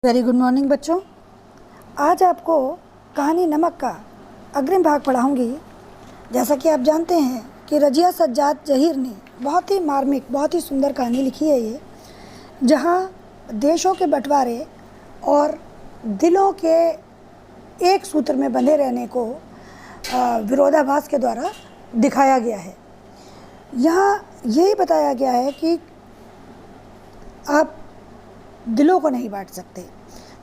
Very good morning बच्चों। आज आपको कहानी नमक का अग्रिम भाग पढ़ाऊंगी। जैसा कि आप जानते हैं कि रजिया सज्जाद जहीर ने बहुत ही मार्मिक, बहुत ही सुंदर कहानी लिखी है ये, जहाँ देशों के बंटवारे और दिलों के एक सूत्र में बंधे रहने को विरोधाभास के द्वारा दिखाया गया है। यहाँ यही बताया गया है कि आप दिलों को नहीं बांट सकते।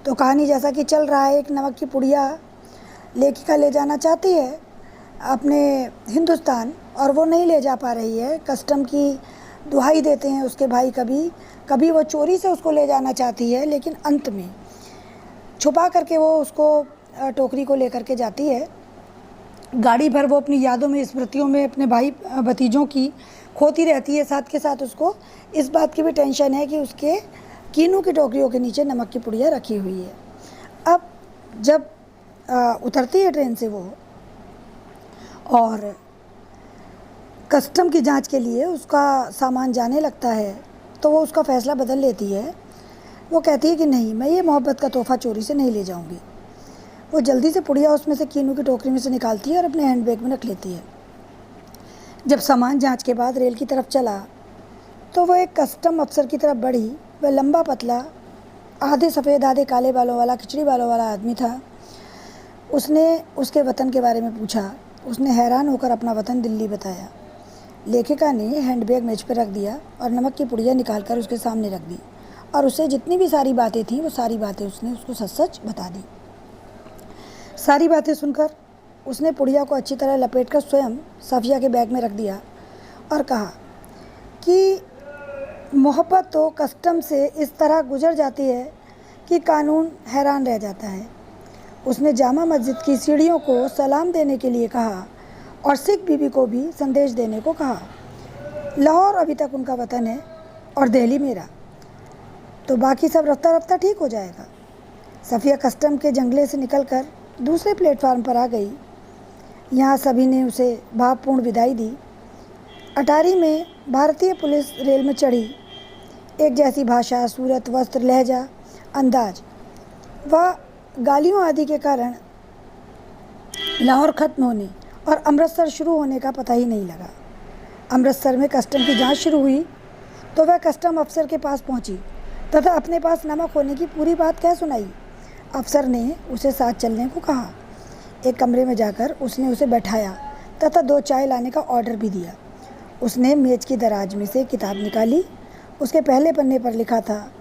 तो कहानी जैसा कि चल रहा है, एक नमक की पुड़िया लेखिका ले जाना चाहती है अपने हिंदुस्तान और वो नहीं ले जा पा रही है। कस्टम की दुहाई देते हैं उसके भाई, कभी वो चोरी से उसको ले जाना चाहती है, लेकिन अंत में छुपा करके वो उसको टोकरी को लेकर के जाती है। गाड़ी भर वो अपनी यादों में, स्मृतियों में अपने भाई भतीजों की खोती रहती है। साथ के साथ उसको इस बात की भी टेंशन है कि उसके कीनू की टोकरियों के नीचे नमक की पुड़िया रखी हुई है। अब जब उतरती है ट्रेन से वो और कस्टम की जांच के लिए उसका सामान जाने लगता है, तो वो उसका फ़ैसला बदल लेती है। वो कहती है कि नहीं, मैं ये मोहब्बत का तोहफ़ा चोरी से नहीं ले जाऊंगी। वो जल्दी से पुड़िया उसमें से कीनू की टोकरी में से निकालती है और अपने हैंडबैग में रख लेती है। जब सामान जांच के बाद रेल की तरफ चला तो वो एक कस्टम अफसर की तरफ बढ़ी। वह लंबा पतला, आधे सफ़ेद आधे काले बालों वाला, खिचड़ी बालों वाला आदमी था। उसने उसके वतन के बारे में पूछा। उसने हैरान होकर अपना वतन दिल्ली बताया। लेखिका ने हैंडबैग मेज पर रख दिया और नमक की पुड़िया निकालकर उसके सामने रख दी और उससे जितनी भी सारी बातें थीं वो सारी बातें उसने उसको सच सच बता दी। सारी बातें सुनकर उसने पुड़िया को अच्छी तरह लपेटकर स्वयं सफिया के बैग में रख दिया और कहा कि मोहब्बत तो कस्टम से इस तरह गुजर जाती है कि कानून हैरान रह जाता है। उसने जामा मस्जिद की सीढ़ियों को सलाम देने के लिए कहा और सिख बीबी को भी संदेश देने को कहा। लाहौर अभी तक उनका वतन है और दिल्ली मेरा, तो बाकी सब रफ्ता रफ्ता ठीक हो जाएगा। सफ़िया कस्टम के जंगले से निकलकर दूसरे प्लेटफार्म पर आ गई। यहाँ सभी ने उसे भावपूर्ण विदाई दी। अटारी में भारतीय पुलिस रेल में चढ़ी। एक जैसी भाषा, सूरत, वस्त्र, लहजा, अंदाज व गालियों आदि के कारण लाहौर ख़त्म होने और अमृतसर शुरू होने का पता ही नहीं लगा। अमृतसर में कस्टम की जांच शुरू हुई तो वह कस्टम अफसर के पास पहुंची तथा अपने पास नमक होने की पूरी बात कह सुनाई। अफसर ने उसे साथ चलने को कहा। एक कमरे में जाकर उसने उसे बैठाया तथा 2 चाय लाने का ऑर्डर भी दिया। उसने मेज की दराज में से किताब निकाली। उसके पहले पन्ने पर लिखा था,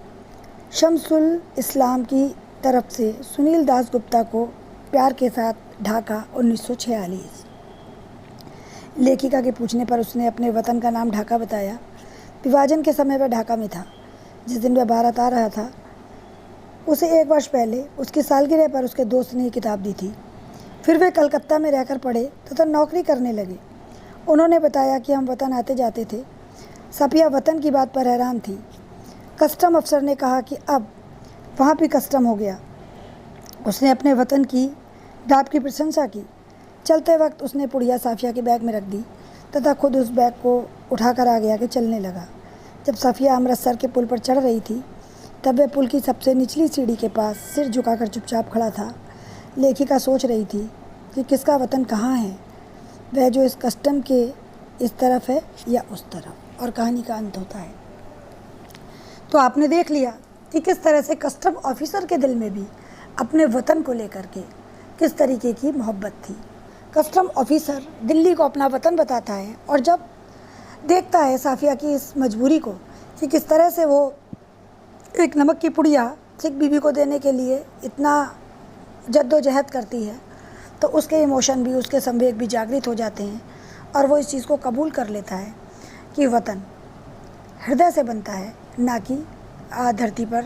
शम्सुल इस्लाम की तरफ से सुनील दास गुप्ता को प्यार के साथ, ढाका 1946। लेखिका के पूछने पर उसने अपने वतन का नाम ढाका बताया। विभाजन के समय वह ढाका में था। जिस दिन वह भारत आ रहा था उसे 1 वर्ष पहले उसकी सालगिरह पर उसके दोस्त ने किताब दी थी। फिर वे कलकत्ता में रहकर पढ़े तथा नौकरी करने लगे। उन्होंने बताया कि हम वतन आते जाते थे। सफिया वतन की बात पर हैरान थी। कस्टम अफसर ने कहा कि अब वहाँ भी कस्टम हो गया। उसने अपने वतन की डाब की प्रशंसा की। चलते वक्त उसने पुड़िया सफिया के बैग में रख दी तथा खुद उस बैग को उठाकर आगे आगे चलने लगा। जब सफिया अमृतसर के पुल पर चढ़ रही थी तब वह पुल की सबसे निचली सीढ़ी के पास सिर झुकाकर चुपचाप खड़ा था। लेखिका सोच रही थी कि किसका वतन कहाँ है, वह जो इस कस्टम के इस तरफ है या उस तरफ। और कहानी का अंत होता है। तो आपने देख लिया कि किस तरह से कस्टम ऑफिसर के दिल में भी अपने वतन को लेकर के किस तरीके की मोहब्बत थी। कस्टम ऑफिसर दिल्ली को अपना वतन बताता है और जब देखता है सफिया की इस मजबूरी को कि किस तरह से वो एक नमक की पुड़िया सिख बीबी को देने के लिए इतना जद्दोजहद करती है, तो उसके इमोशन भी, उसके संवेग भी जागृत हो जाते हैं और वो इस चीज़ को कबूल कर लेता है कि वतन हृदय से बनता है, ना कि धरती पर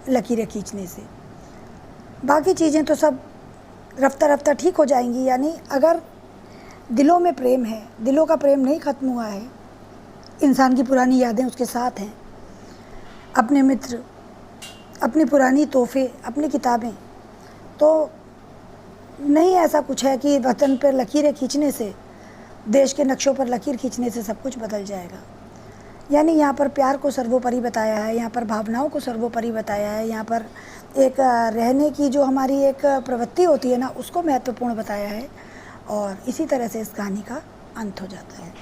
लकीरें खींचने से। बाकी चीज़ें तो सब रफ्ता रफ्ता ठीक हो जाएंगी। यानी अगर दिलों में प्रेम है, दिलों का प्रेम नहीं ख़त्म हुआ है, इंसान की पुरानी यादें उसके साथ हैं, अपने मित्र, अपनी पुरानी तोहफे, अपनी किताबें, तो नहीं ऐसा कुछ है कि वतन पर लकीरें खींचने से, देश के नक्शों पर लकीर खींचने से सब कुछ बदल जाएगा। यानी यहाँ पर प्यार को सर्वोपरि बताया है, यहाँ पर भावनाओं को सर्वोपरि बताया है, यहाँ पर एक रहने की जो हमारी एक प्रवृत्ति होती है ना, उसको महत्वपूर्ण बताया है। और इसी तरह से इस कहानी का अंत हो जाता है।